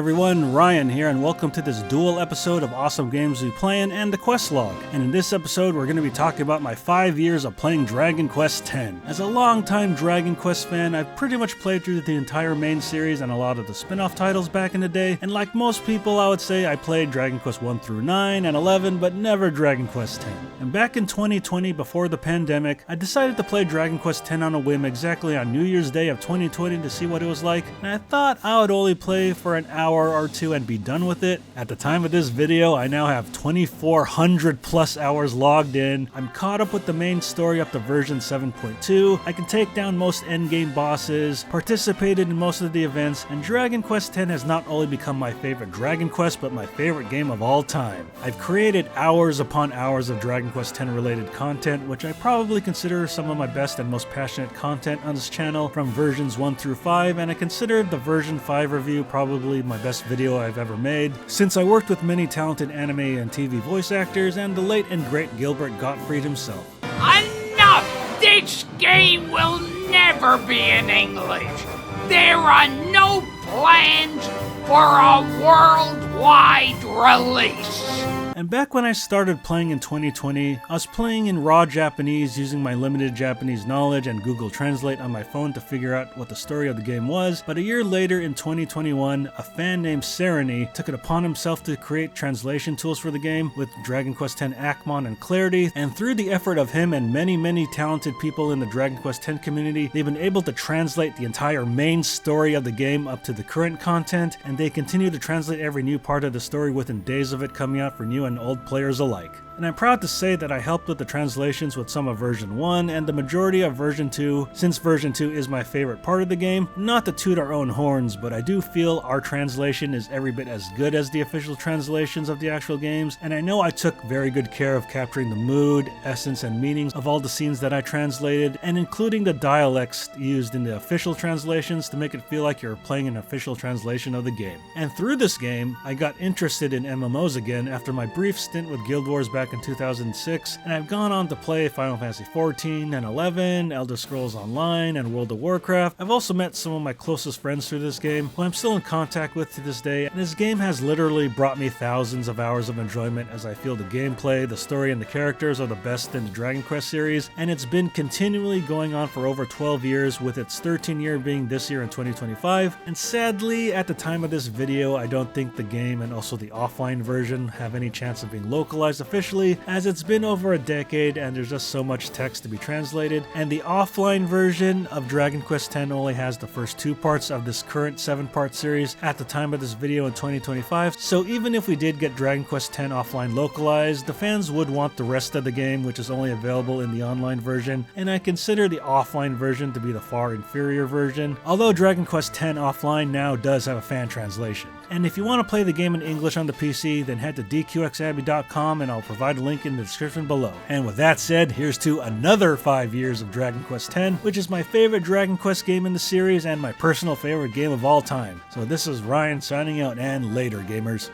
everyone, Ryan here, and welcome to this dual episode of Awesome Games We Playin' and the Questlog. And in this episode, we're going to be talking about my 5 years of playing Dragon Quest X. As a long-time Dragon Quest fan, I've pretty much played through the entire main series and a lot of the spin-off titles back in the day, and like most people, I would say I played Dragon Quest 1 through 9 and 11, but never Dragon Quest X. And back in 2020, before the pandemic, I decided to play Dragon Quest X on a whim exactly on New Year's Day of 2020 to see what it was like, and I thought I would only play for an hour or two and be done with it. At the time of this video, I now have 2,400 plus hours logged in. I'm caught up with the main story up to version 7.2. I can take down most endgame bosses, participated in most of the events, and Dragon Quest X has not only become my favorite Dragon Quest, but my favorite game of all time. I've created hours upon hours of Dragon Quest X related content, which I probably consider some of my best and most passionate content on this channel from versions 1 through 5, and I consider the version 5 review probably my best video I've ever made, since I worked with many talented anime and TV voice actors and the late and great Gilbert Gottfried himself. Enough! This game will never be in English. There are no plans for a worldwide release. And back when I started playing in 2020, I was playing in raw Japanese using my limited Japanese knowledge and Google Translate on my phone to figure out what the story of the game was, but a year later in 2021, a fan named Sereny took it upon himself to create translation tools for the game with Dragon Quest X Akmon and Clarity, and through the effort of him and many talented people in the Dragon Quest X community, they've been able to translate the entire main story of the game up to the current content, and they continue to translate every new part of the story within days of it coming out for new and old players alike. And I'm proud to say that I helped with the translations with some of version 1 and the majority of version 2, since version 2 is my favorite part of the game. Not to toot our own horns, but I do feel our translation is every bit as good as the official translations of the actual games, and I know I took very good care of capturing the mood, essence, and meanings of all the scenes that I translated, and including the dialects used in the official translations to make it feel like you're playing an official translation of the game. And through this game, I got interested in MMOs again after my brief stint with Guild Wars back in 2006, and I've gone on to play Final Fantasy XIV and 11, Elder Scrolls Online, and World of Warcraft. I've also met some of my closest friends through this game, who I'm still in contact with to this day, and this game has literally brought me thousands of hours of enjoyment as I feel the gameplay, the story, and the characters are the best in the Dragon Quest series, and it's been continually going on for over 12 years, with its 13th year being this year in 2025, and sadly, at the time of this video, I don't think the game and also the offline version have any chance of being localized officially, as it's been over a decade and there's just so much text to be translated, and the offline version of Dragon Quest X only has the first 2 parts of this current 7-part series at the time of this video in 2025, so even if we did get Dragon Quest X offline localized, the fans would want the rest of the game, which is only available in the online version, and I consider the offline version to be the far inferior version, although Dragon Quest X offline now does have a fan translation. And if you want to play the game in English on the PC, then head to dqxabby.com and I'll provide a link in the description below. And with that said, here's to another 5 years of Dragon Quest X, which is my favorite Dragon Quest game in the series and my personal favorite game of all time. So this is Ryan signing out, and later, gamers.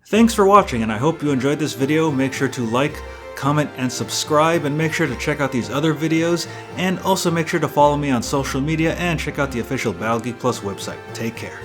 Thanks for watching, and I hope you enjoyed this video. Make sure to like, comment, and subscribe, and make sure to check out these other videos, and also make sure to follow me on social media and check out the official Battle Geek Plus website. Take care.